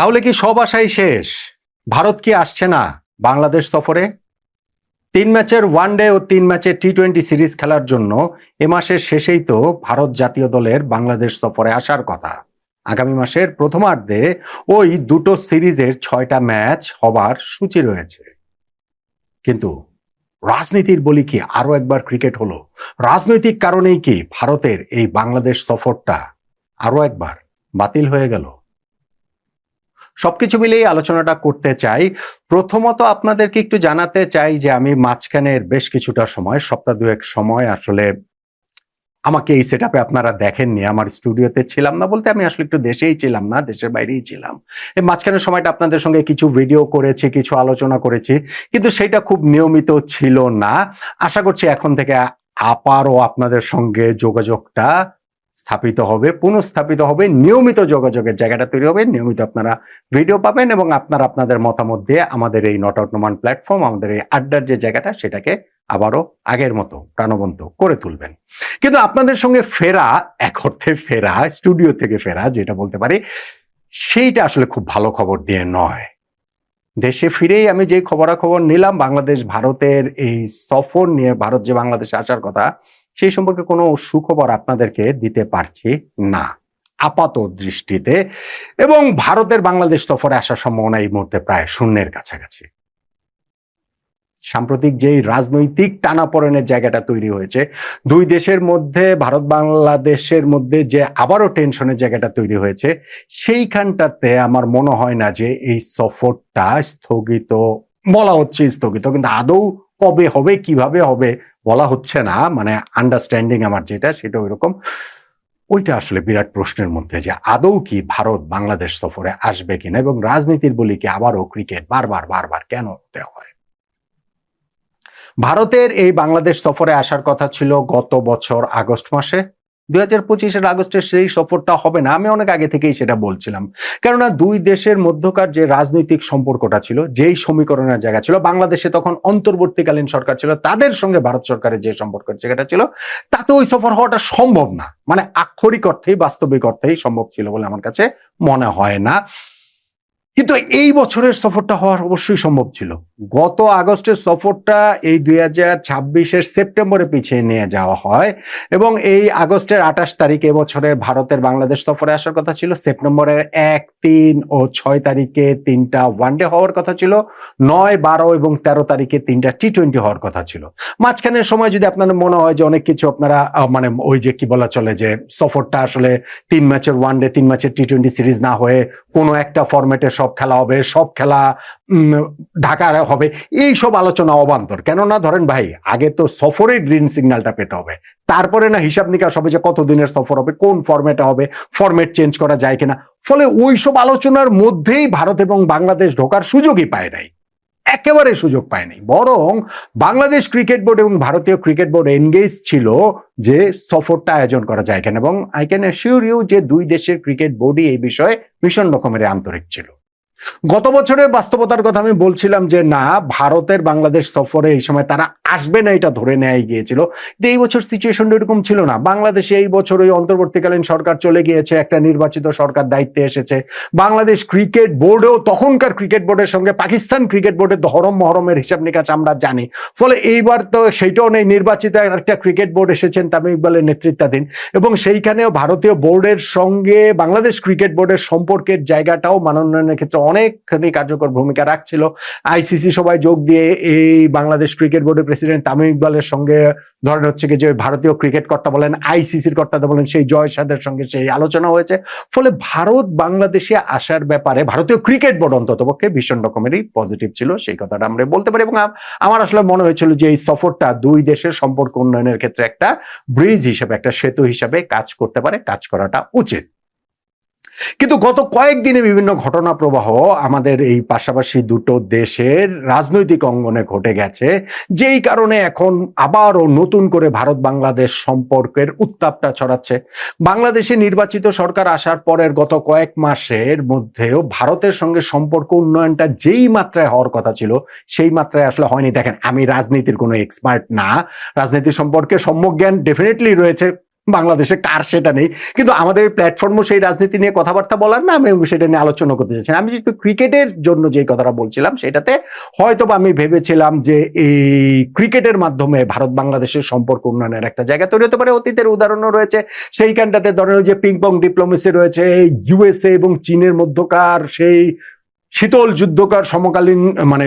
তাহলে কি সব আশাই শেষ? ভারত কি আসছে না বাংলাদেশ সফরে? 3 ম্যাচের ওয়ানডে ও 3 ম্যাচের টি-20 সিরিজ খেলার জন্য এ মাসের শেষেই তো ভারত জাতীয় দলের বাংলাদেশ সফরে আসার কথা। আগামী মাসের প্রথমার্ধে ওই দুটো সিরিজের 6টা ম্যাচ হবার সূচি রয়েছে। কিন্তু রাজনীতির বলি কি আরো একবার ক্রিকেট হলো? রাজনৈতিক কারণেই কি ভারতের এই বাংলাদেশ সফরটা আরো একবার বাতিল হয়ে গেল? সবকিছু মিলিয়ে আলোচনাটা করতে চাই। প্রথমত আপনাদেরকে একটু জানাতে চাই যে আমি মাঝখানের বেশ কিছুটা সময়, সপ্তাহ দুয়েক সময় আসলে আমাকে এই সেটআপে আপনারা দেখেননি। আমার স্টুডিওতে ছিলাম না বলতে আমি আসলে একটু দেশেই ছিলাম না, দেশের বাইরেই ছিলাম। এই মাঝখানের সময়টা আপনাদের সঙ্গে কিছু ভিডিও করেছি, কিছু আলোচনা করেছি, কিন্তু সেটা খুব নিয়মিত ছিল না। আশা করছি এখন থেকে আবারও আপনাদের সঙ্গে যোগাযোগটা স্থাপিত হবে, পুনঃস্থাপিত হবে, নিয়মিত যোগাযোগের জায়গাটা তৈরি হবে, নিয়মিত আপনারা ভিডিও পাবেন এবং আপনারা আপনাদের মতামত দিয়ে আমাদের এই নট আউট নোমান প্ল্যাটফর্ম, আমাদের এই আড্ডার যে জায়গাটা সেটাকে আবারও আগের মতো প্রাণবন্ত করে তুলবেন। কিন্তু আপনাদের সঙ্গে ফেরা, এক অর্থে ফেরা, স্টুডিও থেকে ফেরা যেটা বলতে পারি, সেইটা আসলে খুব ভালো খবর দিয়ে নয়। দেশে ফিরেই আমি যে খবরাখবর নিলাম বাংলাদেশ ভারতের এই সফর নিয়ে, ভারত যে বাংলাদেশে আসার কথা সেই সম্পর্কে কোনো সুখবর আপনাদেরকে দিতে পারছি না আপাত দৃষ্টিতে, এবং ভারতের বাংলাদেশ সফরে আসার সম্ভাবনা এই মুহূর্তে প্রায় শূন্যের কাছাকাছি। সাম্প্রতিক যেই রাজনৈতিক টানাপোড়েনের জায়গাটা তৈরি হয়েছে দুই দেশের মধ্যে, ভারত বাংলাদেশের মধ্যে যে আবারও টেনশনের জায়গাটা তৈরি হয়েছে, সেইখানটাতে আমার মনে হয় না যে এই সফরটা স্থগিত, বলা হচ্ছে স্থগিত, কিন্তু আদৌ কবে হবে কিভাবে হবে বলা হচ্ছে না। মানে আন্ডারস্ট্যান্ডিং আমার যেটা সেটা ওইরকম, ওইটা আসলে বিরাট প্রশ্নের মধ্যে যে আদৌ কি ভারত বাংলাদেশ সফরে আসবে কিনা, এবং রাজনীতির বলি কি আবারও ক্রিকেট বারবার বারবার কেন হতে হয়। ভারতের এই বাংলাদেশ সফরে আসার কথা ছিল গত বছর আগস্ট মাসে। 2025-এর আগস্টের সেই সফরটা হবে না, আমি অনেক আগে থেকেই সেটা বলছিলাম। কেননা দুই দেশের মধ্যকার যে রাজনৈতিক সম্পর্কটা ছিল, যেই সমীকরণের জায়গা ছিল, বাংলাদেশে তখন অন্তর্বর্তীকালীন সরকার ছিল, তাদের সঙ্গে ভারত সরকারের যে সম্পর্কের জায়গাটা ছিল, তাতে ওই সফর হওয়াটা সম্ভব না। মানে আক্ষরিক অর্থেই, বাস্তবিক অর্থেই সম্ভব ছিল বলে আমার কাছে মনে হয় না। কিন্তু এই বছরের সফরটা হওয়ার অবশ্যই সম্ভব ছিল। গত আগস্টের সফরটা এই 2026-এর সেপ্টেম্বরে পিছিয়ে নিয়ে যাওয়া হয় এবং এই আগস্টের 28 তারিখ এবছরের ভারতের বাংলাদেশ সফরে আসার কথা ছিল। সেপ্টেম্বরের 1, 3 ও 6 তারিখে 3টা ওয়ানডে হওয়ার কথা ছিল। 9, 12 এবং 13 তারিখে 3টা টি-20 হওয়ার কথা ছিল। মাঝখানের সময় যদি আপনাদের মনে হয় যে অনেক কিছু আপনারা মানে ওই যে কি বলা চলে যে সফরটা আসলে 3 ম্যাচের ওয়ানডে, 3 ম্যাচের টি-20 সিরিজ না হয়ে কোনো একটা ফরম্যাটে সব খেলা হবে, সব খেলা ঢাকার হবে, এই সব আলোচনা অবান্তর। কেননা ধরেন ভাই, আগে তো সফরে গ্রিন সিগন্যালটা পেতে হবে, তারপরে না হিসাব নিকাশ হবে যে কত দিনের সফর হবে, কোন ফরম্যাটে হবে, ফরম্যাট চেঞ্জ করা যায় কিনা। ফলে ওই সব আলোচনার মধ্যেই ভারত এবং বাংলাদেশ ঢোকার সুযোগই পায় নাই, একেবারে সুযোগ পায়নি। বরং বাংলাদেশ ক্রিকেট বোর্ড এবং ভারতীয় ক্রিকেট বোর্ড এনগেজ ছিল যে সফরটা আয়োজন করা যায় কেন, এবং আই ক্যান অ্যাসিওর ইউ যে দুই দেশের ক্রিকেট বোর্ডই এই বিষয়ে ভীষণ রকমের আন্তরিক ছিল। গত বছরের বাস্তবতার কথা আমি বলছিলাম যে না, ভারতের বাংলাদেশ সফরে এই সময় তারা আসবে না এটা ধরে নেওয়া গিয়েছিল। কিন্তু এই বছর সিচুয়েশনটা এরকম ছিল না। বাংলাদেশে এই বছর ওই অন্তর্বর্তীকালীন সরকার চলে গিয়েছে, একটা নির্বাচিত সরকার দায়িত্বে এসেছে। বাংলাদেশ ক্রিকেট বোর্ডেও, তখনকার ক্রিকেট বোর্ডের সঙ্গে পাকিস্তান ক্রিকেট বোর্ডের ধরম মহরমের হিসাব নিকাশ আমরা জানি। ফলে এইবার তো সেইটাও নেই, নির্বাচিত একটা ক্রিকেট বোর্ড এসেছেন তামিম ইকবালের নেতৃত্বাধীন, এবং সেইখানেও ভারতীয় বোর্ডের সঙ্গে বাংলাদেশ ক্রিকেট বোর্ডের সম্পর্কের জায়গাটাও মানোন্নয়নের ক্ষেত্রে অনেকখানি কার্যকর ভূমিকা রাখছিল। আইসিসি সবাই যোগ দিয়ে এই বাংলাদেশ ক্রিকেট বোর্ডের প্রেসিডেন্ট তামিম ইকবালের সঙ্গে ধরেন হচ্ছে কি যে ভারতীয় ক্রিকেট কর্তা বলেন, আইসিসির কর্তা বলেন, সেই জয় সাদের সঙ্গে সেই আলোচনা হয়েছে। ফলে ভারত বাংলাদেশে আসার ব্যাপারে ভারতীয় ক্রিকেট বোর্ড অন্ততপক্ষে ভীষণ রকমেরই পজিটিভ ছিল, সেই কথাটা আমরা বলতে পারি। এবং আমার আসলে মনে হয়েছিল যে এই সফরটা দুই দেশের সম্পর্ক উন্নয়নের ক্ষেত্রে একটা ব্রিজ হিসেবে, একটা সেতু হিসেবে কাজ করতে পারে, কাজ করাটা উচিত। কিন্তু গত কয়েকদিনে বিভিন্ন ঘটনা প্রবাহ আমাদের এই পাশাপাশি দুটো দেশের রাজনৈতিক অঙ্গনে ঘটে গেছে, যেই কারণে এখন আবারও নতুন করে ভারত বাংলাদেশ সম্পর্কের উত্তাপটা ছড়াচ্ছে। বাংলাদেশে নির্বাচিত সরকার আসার পরের গত কয়েক মাসের মধ্যেও ভারতের সঙ্গে সম্পর্ক উন্নয়নটা যেই মাত্রায় হওয়ার কথা ছিল সেই মাত্রায় আসলে হয়নি। দেখেন, আমি রাজনীতির কোনো এক্সপার্ট না, রাজনীতি সম্পর্কে সম্যক জ্ঞান ডেফিনেটলি রয়েছে, বাংলাদেশে কার সেটা নেই, কিন্তু আমাদের প্ল্যাটফর্মও সেই রাজনীতি নিয়ে কথাবার্তা বলার না, আমি সেটা নিয়ে আলোচনা করতে চাচ্ছি। আমি যেহেতু ক্রিকেটের জন্য যে কথাটা বলছিলাম সেটাতে হয়তো আমি ভেবেছিলাম যে এই ক্রিকেটের মাধ্যমে ভারত বাংলাদেশের সম্পর্ক উন্নয়নের একটা জায়গা তৈরি হতে পারে। অতীতের উদাহরণও রয়েছে সেইখানটাতে, ধরেন যে পিং পং ডিপ্লোমেসি রয়েছে, ইউএসএ এবং চীনের মধ্যকার সেই শীতল যুদ্ধকার সমকালীন মানে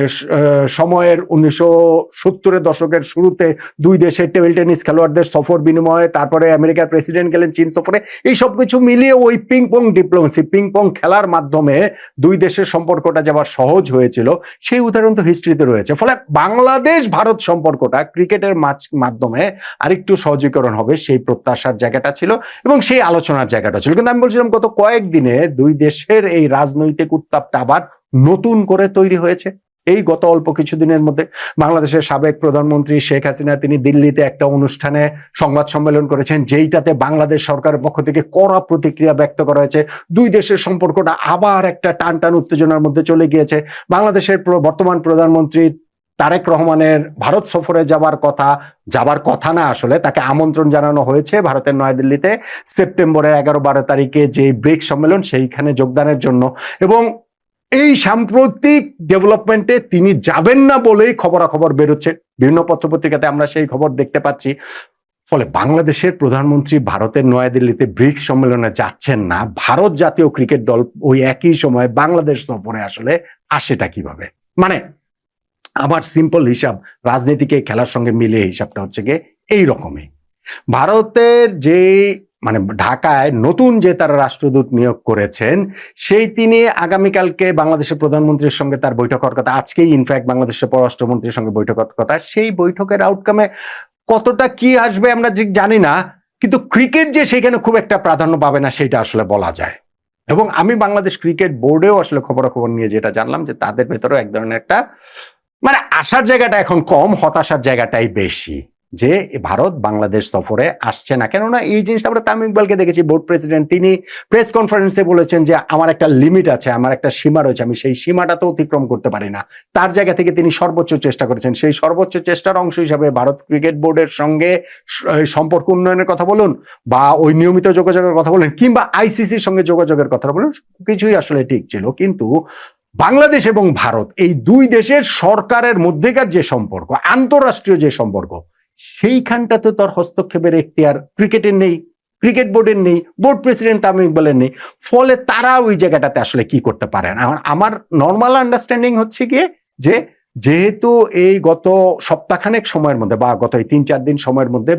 সময়ের 1970-এর দশকের শুরুতে দুই দেশের টেবিল টেনিস খেলোয়াড়দের সফর বিনিময়ে, তারপরে আমেরিকার প্রেসিডেন্ট গেলেন চীন সফরে, এই সব কিছু মিলিয়ে ওই ping pong diplomacy, ping pong খেলার মাধ্যমে দুই দেশের সম্পর্কটা যাওয়ার সহজ হয়েছিল, সেই উদাহরণ তো হিস্ট্রিতে রয়েছে। ফলে বাংলাদেশ ভারত সম্পর্কটা ক্রিকেটের মাধ্যমে আরেকটু সহজীকরণ হবে সেই প্রত্যাশার জায়গাটা ছিল এবং সেই আলোচনার জায়গাটা ছিল। কিন্তু আমি বলছিলাম গত কয়েকদিনে দুই দেশের এই রাজনৈতিক উত্তাপটা আবার নতুন করে তৈরি হয়েছে। এই গত অল্প কিছুদিনের মধ্যে বাংলাদেশের সাবেক প্রধানমন্ত্রী শেখ হাসিনা তিনি দিল্লিতে একটা অনুষ্ঠানে সংবাদ সম্মেলন করেছেন, যেইটাতে বাংলাদেশ সরকারের পক্ষ থেকে কড়া প্রতিক্রিয়া ব্যক্ত করা হয়েছে। দুই দেশের সম্পর্কটা আবার একটা টান টান উত্তেজনার মধ্যে চলে গিয়েছে। বাংলাদেশের বর্তমান প্রধানমন্ত্রী তারেক রহমানের ভারত সফরে যাবার কথা না, আসলে তাকে আমন্ত্রণ জানানো হয়েছে ভারতের নয়াদিল্লিতে সেপ্টেম্বরের 11-12 তারিখে যে ব্রিক্স সম্মেলন সেইখানে যোগদানের জন্য, এবং এই সাম্প্রতিক ডেভেলপমেন্টে তিনি যাবেন না বলেই খবরাখবর বেরোচ্ছে বিভিন্ন পত্রপত্রিকাতে, আমরা সেই খবর দেখতে পাচ্ছি। ফলে বাংলাদেশের প্রধানমন্ত্রী ভারতের নয়াদিল্লিতে ব্রিক্স সম্মেলনে যাচ্ছেন না, ভারত জাতীয় ক্রিকেট দল ওই একই সময় বাংলাদেশ সফরে আসলে আসেটা কিভাবে? মানে আমার সিম্পল হিসাব রাজনীতিকে খেলার সঙ্গে মিলিয়ে হিসাবটা হচ্ছে গিয়ে এইরকমই। ভারতের যে মানে ঢাকায় নতুন যে তারা রাষ্ট্রদূত নিয়োগ করেছেন, সেই তিনি আগামীকালকে বাংলাদেশের প্রধানমন্ত্রীর সঙ্গে তার বৈঠক হওয়ার কথা, আজকেই ইনফ্যাক্ট বাংলাদেশের পররাষ্ট্রমন্ত্রীর সঙ্গে বৈঠক হওয়ার কথা। সেই বৈঠকের আউটকামে কতটা কি আসবে আমরা জানি না, কিন্তু ক্রিকেট যে সেখানে খুব একটা প্রাধান্য পাবে না সেটা আসলে বলা যায়। এবং আমি বাংলাদেশ ক্রিকেট বোর্ডেও আসলে খবরাখবর নিয়ে যেটা জানলাম যে তাদের ভেতরেও এক ধরনের একটা মানে আশার জায়গাটা এখন কম, হতাশার জায়গাটাই বেশি যে ভারত বাংলাদেশ সফরে আসছে না। কেননা এই জিনিসটা আমরা তামিম ইকবালকে দেখেছি, বোর্ড প্রেসিডেন্ট, তিনি প্রেস কনফারেন্সে বলেছেন যে আমার একটা লিমিট আছে, আমার একটা সীমা রয়েছে, আমি সেই সীমাটা তো অতিক্রম করতে পারি না। তার জায়গা থেকে তিনি সর্বোচ্চ চেষ্টা করেছেন। সেই সর্বোচ্চ চেষ্টার অংশ হিসাবে ভারত ক্রিকেট বোর্ডের সঙ্গে সম্পর্ক উন্নয়নের কথা বলুন, বা ওই নিয়মিত যোগাযোগের কথা বলুন, কিংবা আইসিসির সঙ্গে যোগাযোগের কথা বলুন, কিছুই আসলে ঠিক ছিল। কিন্তু বাংলাদেশ এবং ভারত এই দুই দেশের সরকারের মধ্যেকার যে সম্পর্ক, আন্তঃরাষ্ট্রীয় যে সম্পর্ক, সেইখানটাতে তোর হস্তক্ষেপের এখতিয়ার ক্রিকেটের নেই, ক্রিকেট বোর্ডের নেই, বোর্ড প্রেসিডেন্ট তামিম ইকবালের নেই। ফলে তারা ওই জায়গাটাতে আসলে কি করতে পারে না। আমার নর্মাল আন্ডারস্ট্যান্ডিং হচ্ছে গিয়ে যে যেহেতু এই গত সপ্তাহখানেক সময়ের মধ্যে বা গত এই 3-4 দিন সময়ের মধ্যে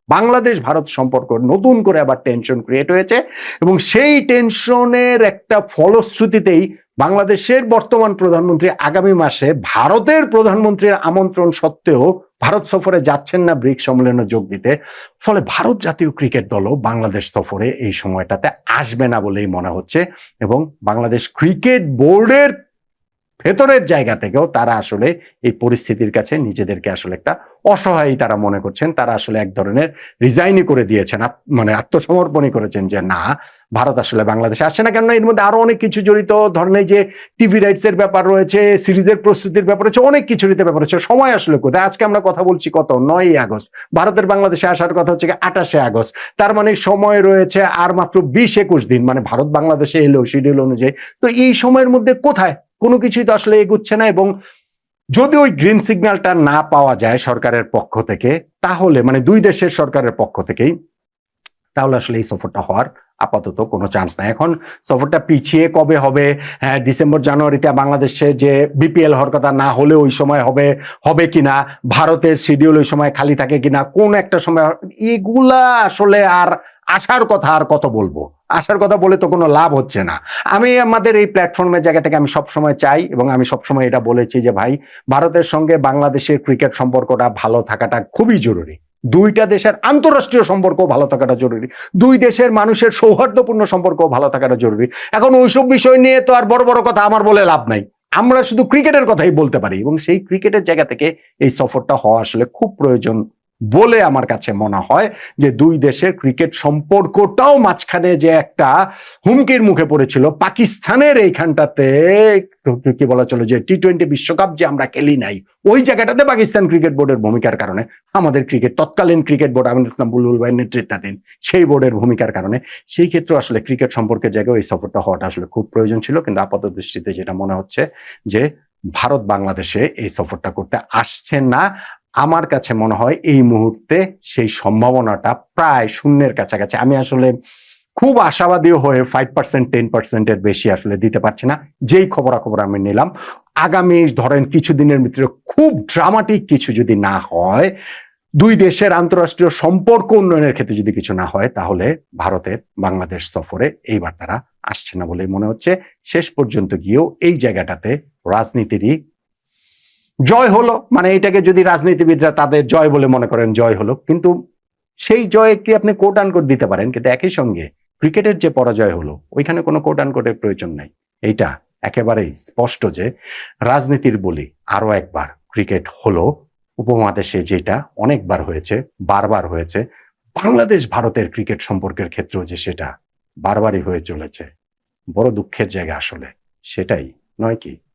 বাংলাদেশ ভারত সম্পর্ক নতুন করে আবার টেনশন ক্রিয়েট হয়েছে, এবং সেই টেনশনের একটা ফলশ্রুতিতেই বাংলাদেশের বর্তমান প্রধানমন্ত্রী আগামী মাসে ভারতের প্রধানমন্ত্রীর আমন্ত্রণ সত্ত্বেও ভারত সফরে যাচ্ছেন না ব্রিক্স সম্মেলনে যোগ দিতে। ফলে ভারত জাতীয় ক্রিকেট দলও বাংলাদেশ সফরে এই সময়টাতে আসবে না বলেই মনে হচ্ছে, এবং বাংলাদেশ ক্রিকেট বোর্ডের ভেতরের জায়গা থেকেও তারা আসলে এই পরিস্থিতির কাছে নিজেদেরকে আসলে একটা অসহায় তারা মনে করছেন। তারা আসলে এক ধরনের রিজাইনই করে দিয়েছেন, মানে আত্মসমর্পণই করেছেন যে না, ভারত আসলে বাংলাদেশে আসে না। কেননা এর মধ্যে আরো অনেক কিছু জড়িত, ধরেন এই যে টিভি রাইটস এর ব্যাপার রয়েছে, সিরিজের প্রস্তুতির ব্যাপার রয়েছে, অনেক কিছুর ব্যাপার রয়েছে। সময় আসলে কোথায়? আজকে আমরা কথা বলছি কত 9ই আগস্ট, ভারতের বাংলাদেশে আসার কথা হচ্ছে 28শে আগস্ট। তার মানে সময় রয়েছে আর মাত্র 20-21 দিন, মানে ভারত বাংলাদেশে এলেও শিডিউল অনুযায়ী। তো এই সময়ের মধ্যে কোথায় কোনো কিছুই তো আসলে এগুচ্ছে না। এবং যদি ওই গ্রিন সিগন্যালটা না পাওয়া যায় সরকারের পক্ষ থেকে, তাহলে মানে দুই দেশের সরকারের পক্ষ থেকেই, তাহলে আসলে এই সফরটা হওয়ার আপাতত কোনো চান্স নাই। এখন সফরটা পিছিয়ে কবে হবে, হ্যাঁ ডিসেম্বর জানুয়ারিতে বাংলাদেশে যে বিপিএল হওয়ার কথা, না হলে ওই সময় হবে কিনা, ভারতের শিডিউল ওই সময় খালি থাকে কিনা, কোন একটা সময়, এগুলা আসলে আর আসার কথা আর কত বলবো, আসার কথা বলে তো কোনো লাভ হচ্ছে না। আমি আমাদের এই প্ল্যাটফর্মের জায়গা থেকে আমি সবসময় চাই, এবং আমি সবসময় এটা বলেছি যে ভাই, ভারতের সঙ্গে বাংলাদেশের ক্রিকেট সম্পর্কটা ভালো থাকাটা খুবই জরুরি। দুইটা দেশের আন্তঃরাষ্ট্রীয় সম্পর্ক ভালো থাকাটা জরুরি, দুই দেশের মানুষের সৌহার্দ্যপূর্ণ সম্পর্ক ভালো থাকাটা জরুরি। এখন ওইসব বিষয় নিয়ে তো আর বড় বড় কথা আমার বলে লাভ নাই, আমরা শুধু ক্রিকেটের কথাই বলতে পারি, এবং সেই ক্রিকেটের জায়গা থেকে এই সফরটা হওয়া আসলে খুব প্রয়োজন বলে আমার কাছে মনে হয় যে দুই দেশের ক্রিকেট সম্পর্কটাও মাঝখানে যে একটা হুমকির মুখে পড়েছিল পাকিস্তানের এইখানটাতে, কি বলা চলে যে টি-20 বিশ্বকাপ যে আমরা খেলি নাই, ওই জায়গাটাতে পাকিস্তান ক্রিকেট বোর্ডের ভূমিকার কারণে আমাদের তৎকালীন ক্রিকেট বোর্ড আমিনুল ইসলাম বুলবুল ভাইয়ের নেতৃত্বাধীন সেই বোর্ডের ভূমিকার কারণে সেই ক্ষেত্রে আসলে ক্রিকেট সম্পর্কের জায়গায় এই সফরটা হওয়াটা আসলে খুব প্রয়োজন ছিল। কিন্তু আপাত দৃষ্টিতে যেটা মনে হচ্ছে যে ভারত বাংলাদেশে এই সফরটা করতে আসছে না। আমার কাছে মনে হয় এই মুহূর্তে সেই সম্ভাবনাটা প্রায় শূন্যের কাছাকাছি। আমি আসলে খুব আশাবাদী হয়ে 5% 10%-এর বেশি আসলে দিতে পারছি না। যেই খবরাখবর আমি নিলাম, আগামী ধরেন কিছুদিনের ভিতরে খুব ড্রামাটিক কিছু যদি না হয়, দুই দেশের আন্তঃরাষ্ট্রীয় সম্পর্ক উন্নয়নের ক্ষেত্রে যদি কিছু না হয়, তাহলে ভারতের বাংলাদেশ সফরে এইবার তারা আসছে না বলে মনে হচ্ছে। শেষ পর্যন্ত গিয়েও এই জায়গাটাতে রাজনীতিরই জয় হলো, মানে এটাকে যদি রাজনীতিবিদরা তাদের জয় বলে মনে করেন জয় হলো, কিন্তু সেই জয়কে আপনি কোট আনকোট দিতে পারেন, কিন্তু একই সঙ্গে ক্রিকেটের যে পরাজয় হলো ওইখানে কোনো কোট আনকোটের প্রয়োজন নাই। এইটা একেবারেই স্পষ্ট যে রাজনীতির বলি আরো একবার ক্রিকেট হলো উপমহাদেশে, যেটা অনেকবার হয়েছে, বারবার হয়েছে। বাংলাদেশ ভারতের ক্রিকেট সম্পর্কের ক্ষেত্রেও যে সেটা বারবারই হয়ে চলেছে, বড় দুঃখের জায়গা আসলে সেটাই, নয় কি?